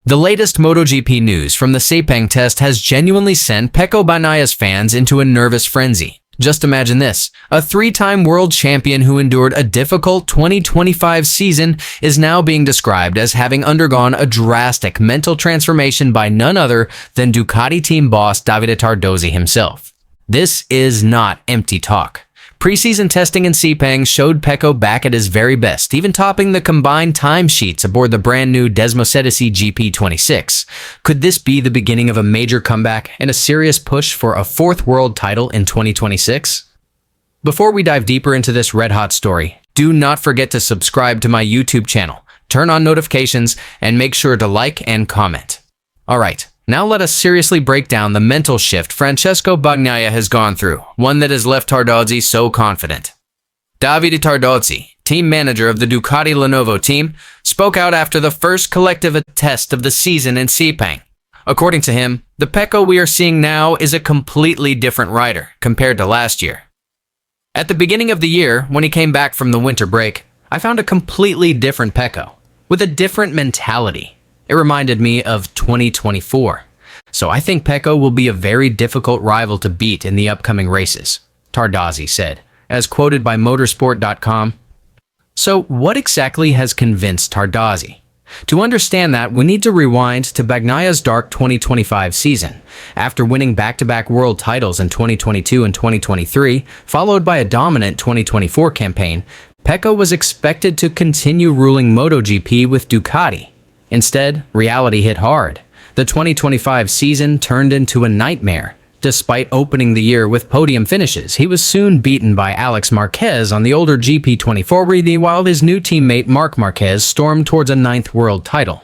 The latest MotoGP news from the Sepang Test has genuinely sent Pecco Bagnaia's fans into a nervous frenzy. Just imagine this, a three-time world champion who endured a difficult 2025 season is now being described as having undergone a drastic mental transformation by none other than Ducati team boss Davide Tardozzi himself. This is not empty talk. Preseason testing in Sepang showed Pecco back at his very best, even topping the combined timesheets aboard the brand new Ducati GP26. Could this be the beginning of a major comeback and a serious push for a fourth world title in 2026? Before we dive deeper into this red-hot story, do not forget to subscribe to my YouTube channel, turn on notifications, and make sure to like and comment. Alright, now let us seriously break down the mental shift Pecco Bagnaia has gone through, one that has left Tardozzi so confident. Davide Tardozzi, team manager of the Ducati Lenovo team, spoke out after the first collective test of the season in Sepang. According to him, the Pecco we are seeing now is a completely different rider compared to last year. At the beginning of the year, when he came back from the winter break, I found a completely different Pecco, with a different mentality. It reminded me of 2024. So I think Pecco will be a very difficult rival to beat in the upcoming races, Tardozzi said, as quoted by motorsport.com. So what exactly has convinced Tardozzi? To understand that, we need to rewind to Bagnaia's dark 2025 season. After winning back-to-back world titles in 2022 and 2023, followed by a dominant 2024 campaign, Pecco was expected to continue ruling MotoGP with Ducati. Instead, reality hit hard. The 2025 season turned into a nightmare. Despite opening the year with podium finishes, he was soon beaten by Marc Marquez on the older GP24 while his new teammate Marc Marquez stormed towards a ninth world title.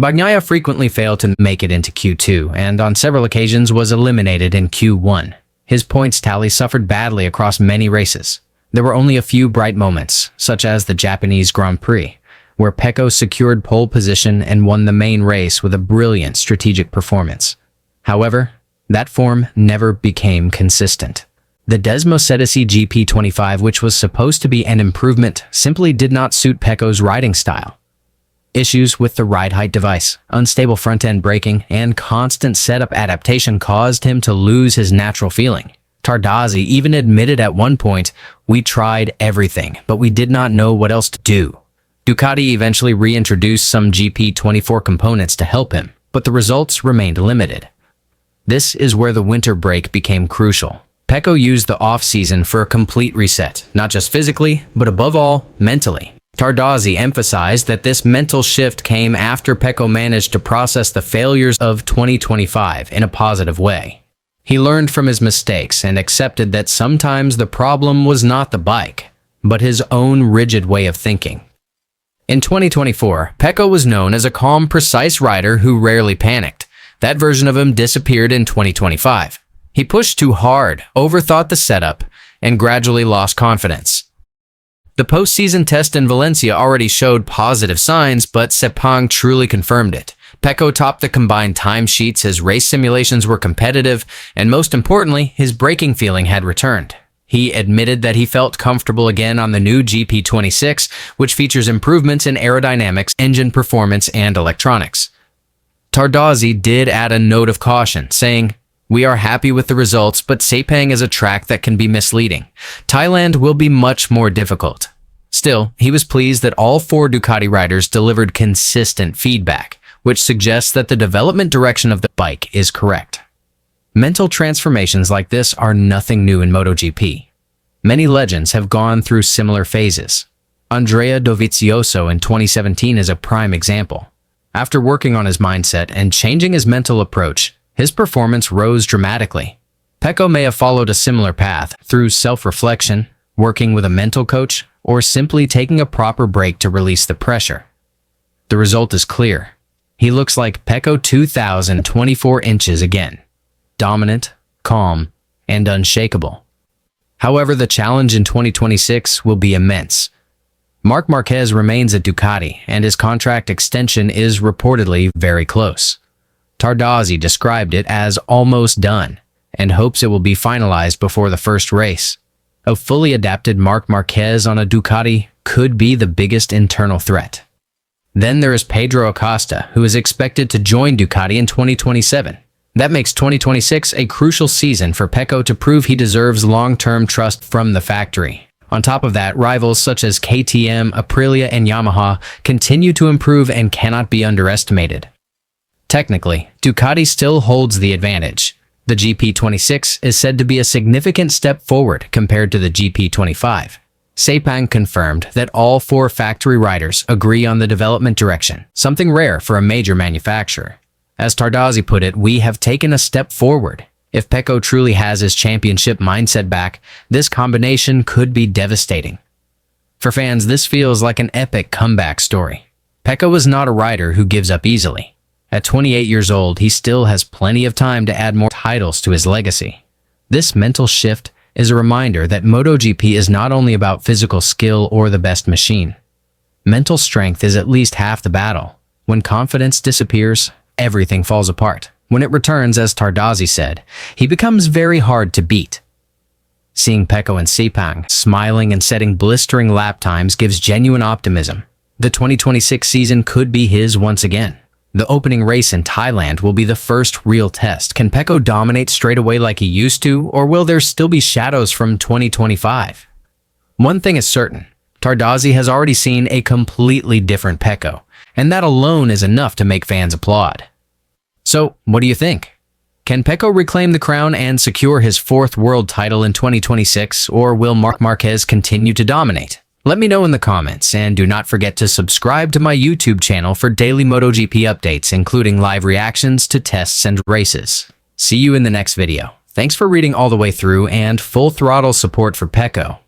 Bagnaia frequently failed to make it into Q2 and on several occasions was eliminated in Q1. His points tally suffered badly across many races. There were only a few bright moments, such as the Japanese Grand Prix, where Pecco secured pole position and won the main race with a brilliant strategic performance. However, that form never became consistent. The Ducati GP25, which was supposed to be an improvement, simply did not suit Pecco's riding style. Issues with the ride height device, unstable front-end braking, and constant setup adaptation caused him to lose his natural feeling. Tardozzi even admitted at one point, "We tried everything, but we did not know what else to do." Ducati eventually reintroduced some GP24 components to help him, but the results remained limited. This is where the winter break became crucial. Pecco used the off-season for a complete reset, not just physically, but above all, mentally. Tardozzi emphasized that this mental shift came after Pecco managed to process the failures of 2025 in a positive way. He learned from his mistakes and accepted that sometimes the problem was not the bike, but his own rigid way of thinking. In 2024, Pecco was known as a calm, precise rider who rarely panicked. That version of him disappeared in 2025. He pushed too hard, overthought the setup, and gradually lost confidence. The postseason test in Valencia already showed positive signs, but Sepang truly confirmed it. Pecco topped the combined timesheets, his race simulations were competitive, and most importantly, his braking feeling had returned. He admitted that he felt comfortable again on the new GP26, which features improvements in aerodynamics, engine performance, and electronics. Tardozzi did add a note of caution, saying, "We are happy with the results, but Sepang is a track that can be misleading. Thailand will be much more difficult." Still, he was pleased that all four Ducati riders delivered consistent feedback, which suggests that the development direction of the bike is correct. Mental transformations like this are nothing new in MotoGP. Many legends have gone through similar phases. Andrea Dovizioso in 2017 is a prime example. After working on his mindset and changing his mental approach, his performance rose dramatically. Pecco may have followed a similar path through self-reflection, working with a mental coach, or simply taking a proper break to release the pressure. The result is clear. He looks like Pecco 2024 inches again. Dominant, calm, and unshakable. However, the challenge in 2026 will be immense. Marc Marquez remains at Ducati, and his contract extension is reportedly very close. Tardozzi described it as almost done, and hopes it will be finalized before the first race. A fully adapted Marc Marquez on a Ducati could be the biggest internal threat. Then there is Pedro Acosta, who is expected to join Ducati in 2027. That makes 2026 a crucial season for Pecco to prove he deserves long-term trust from the factory. On top of that, rivals such as KTM, Aprilia, and Yamaha continue to improve and cannot be underestimated. Technically, Ducati still holds the advantage. The GP26 is said to be a significant step forward compared to the GP25. Sepang confirmed that all 4 factory riders agree on the development direction, something rare for a major manufacturer. As Tardozzi put it, "We have taken a step forward." If Pecco truly has his championship mindset back, this combination could be devastating. For fans, this feels like an epic comeback story. Pecco is not a rider who gives up easily. At 28 years old, he still has plenty of time to add more titles to his legacy. This mental shift is a reminder that MotoGP is not only about physical skill or the best machine. Mental strength is at least half the battle. When confidence disappears, everything falls apart. When it returns, as Tardozzi said, he becomes very hard to beat. Seeing Pecco and Sepang smiling and setting blistering lap times gives genuine optimism. The 2026 season could be his once again. The opening race in Thailand will be the first real test. Can Pecco dominate straight away like he used to, or will there still be shadows from 2025? One thing is certain, Tardozzi has already seen a completely different Pecco, and that alone is enough to make fans applaud. So, what do you think? Can Pecco reclaim the crown and secure his 4th world title in 2026, or will Marc Marquez continue to dominate? Let me know in the comments, and do not forget to subscribe to my YouTube channel for daily MotoGP updates, including live reactions to tests and races. See you in the next video. Thanks for reading all the way through and full throttle support for Pecco.